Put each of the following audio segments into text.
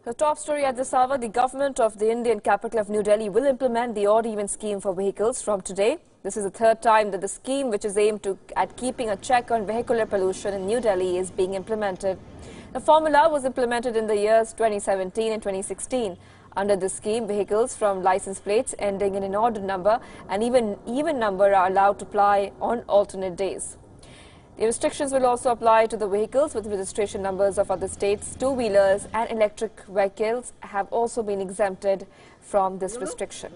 The top story at this hour, the government of the Indian capital of New Delhi will implement the odd-even scheme for vehicles from today. This is the third time that the scheme, which is aimed at keeping a check on vehicular pollution in New Delhi, is being implemented. The formula was implemented in the years 2017 and 2016. Under this scheme, vehicles from license plates ending in an odd number and even number are allowed to ply on alternate days. The restrictions will also apply to the vehicles with registration numbers of other states. Two-wheelers and electric vehicles have also been exempted from this restriction,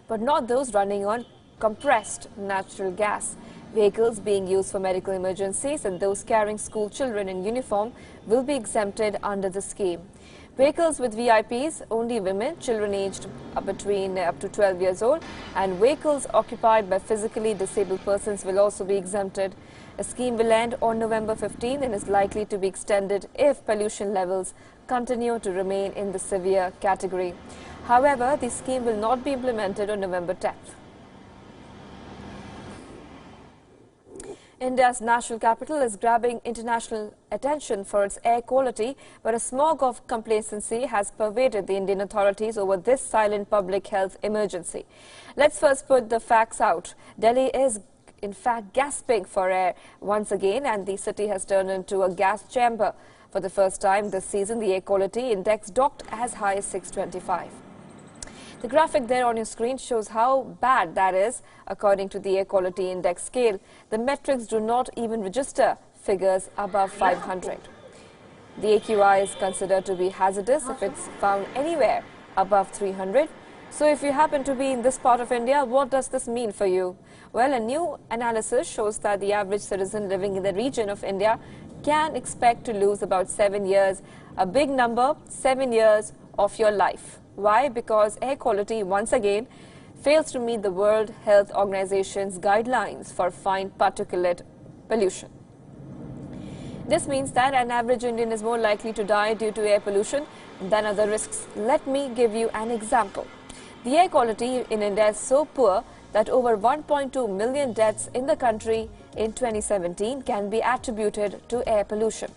but not those running on compressed natural gas. Vehicles being used for medical emergencies and those carrying school children in uniform will be exempted under the scheme. Vehicles with VIPs, only women, children aged between up to 12 years old, and vehicles occupied by physically disabled persons will also be exempted. A scheme will end on November 15 and is likely to be extended if pollution levels continue to remain in the severe category. However, the scheme will not be implemented on November 10th. India's national capital is grabbing international attention for its air quality, but a smog of complacency has pervaded the Indian authorities over this silent public health emergency. Let's first put the facts out. Delhi is in fact gasping for air once again, and the city has turned into a gas chamber. For the first time this season, the air quality index docked as high as 625. The graphic there on your screen shows how bad that is. According to the air quality index scale, the metrics do not even register figures above 500. The AQI is considered to be hazardous if it's found anywhere above 300. So if you happen to be in this part of India, what does this mean for you? Well, a new analysis shows that the average citizen living in the region of India can expect to lose about 7 years, a big number, 7 years of your life. Why? Because air quality once again fails to meet the World Health Organization's guidelines for fine particulate pollution. This means that an average Indian is more likely to die due to air pollution than other risks. Let me give you an example. The air quality in India is so poor that over 1.2 million deaths in the country in 2017 can be attributed to air pollution.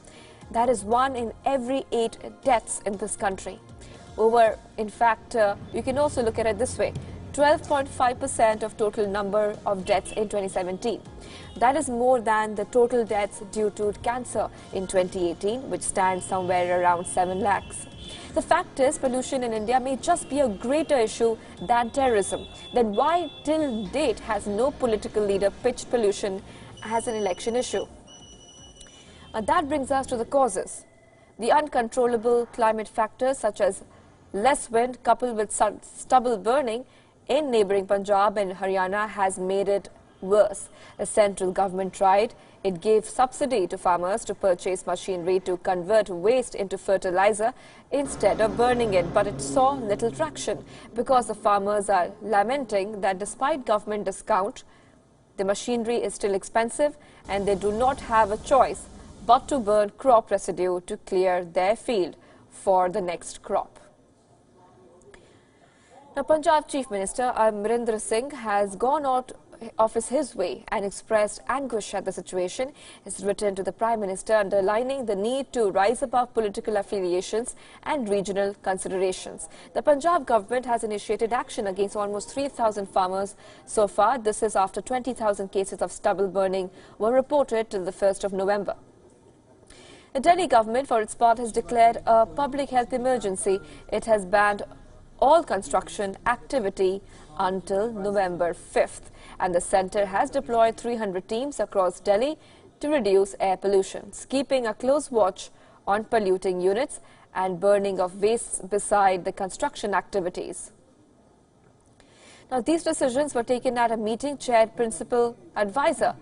That is 1 in every 8 deaths in this country. In fact, you can also look at it this way, 12.5% of total number of deaths in 2017. That is more than the total deaths due to cancer in 2018, which stands somewhere around 7 lakhs. The fact is, pollution in India may just be a greater issue than terrorism. Then why till date has no political leader pitched pollution as an election issue? And that brings us to the causes. The uncontrollable climate factors such as less wind coupled with stubble burning in neighbouring Punjab and Haryana has made it worse. The central government tried. It gave subsidy to farmers to purchase machinery to convert waste into fertilizer instead of burning it, but it saw little traction because the farmers are lamenting that despite government discount, the machinery is still expensive and they do not have a choice but to burn crop residue to clear their field for the next crop. Now, Punjab Chief Minister Amrinder Singh has gone out of his way and expressed anguish at the situation. He's written to the Prime Minister underlining the need to rise above political affiliations and regional considerations. The Punjab government has initiated action against almost 3,000 farmers so far. This is after 20,000 cases of stubble burning were reported till the 1st of November. The Delhi government, for its part, has declared a public health emergency. It has banned all construction activity until November 5th, and the centre has deployed 300 teams across Delhi to reduce air pollution, keeping a close watch on polluting units and burning of wastes beside the construction activities. Now, these decisions were taken at a meeting chaired principal advisor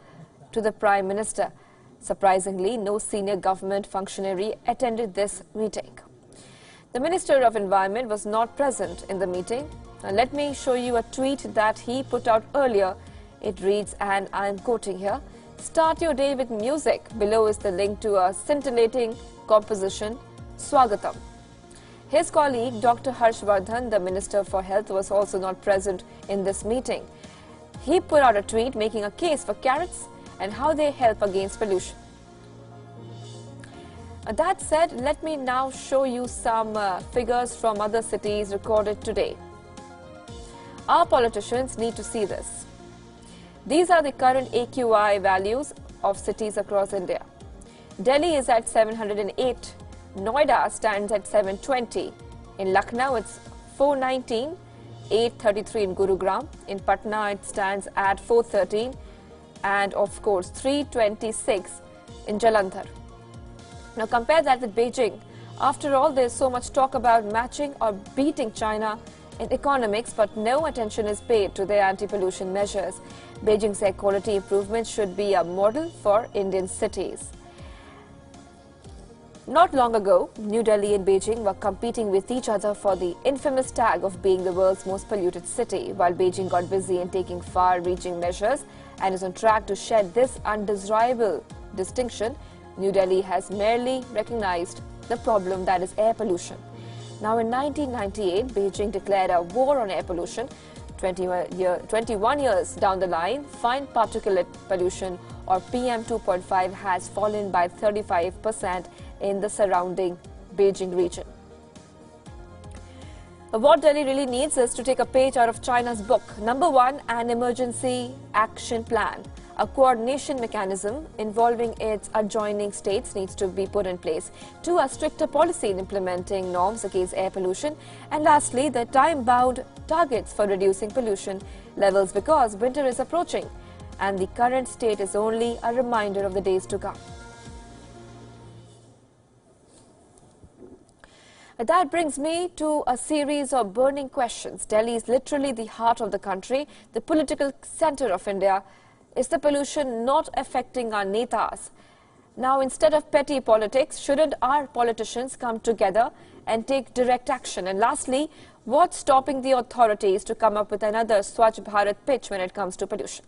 to the Prime Minister. Surprisingly, no senior government functionary attended this meeting. The Minister of Environment was not present in the meeting. Now, let me show you a tweet that he put out earlier. It reads, and I am quoting here, "Start your day with music." Below is the link to a scintillating composition, Swagatam. His colleague, Dr. Harshvardhan, the Minister for Health, was also not present in this meeting. He put out a tweet making a case for carrots and how they help against pollution. That said, let me now show you some figures from other cities recorded today. Our politicians need to see this. These are the current AQI values of cities across India. Delhi is at 708, Noida stands at 720, in Lucknow it's 419, 833 in Gurugram, in Patna it stands at 413, and of course 326 in Jalandhar. Now compare that with Beijing. After all, there's so much talk about matching or beating China in economics, but no attention is paid to their anti-pollution measures. Beijing's air quality improvement should be a model for Indian cities. Not long ago, New Delhi and Beijing were competing with each other for the infamous tag of being the world's most polluted city, while Beijing got busy in taking far-reaching measures and is on track to shed this undesirable distinction. New Delhi has merely recognized the problem, that is air pollution. Now in 1998, Beijing declared a war on air pollution. 21 years down the line, fine particulate pollution or PM 2.5 has fallen by 35% in the surrounding Beijing region. What Delhi really needs is to take a page out of China's book. Number one, an emergency action plan. A coordination mechanism involving its adjoining states needs to be put in place. Two, a stricter policy in implementing norms against air pollution. And lastly, the time-bound targets for reducing pollution levels, because winter is approaching and the current state is only a reminder of the days to come. That brings me to a series of burning questions. Delhi is literally the heart of the country, the political center of India. Is the pollution not affecting our netas? Now, instead of petty politics, shouldn't our politicians come together and take direct action? And lastly, what's stopping the authorities to come up with another Swachh Bharat pitch when it comes to pollution?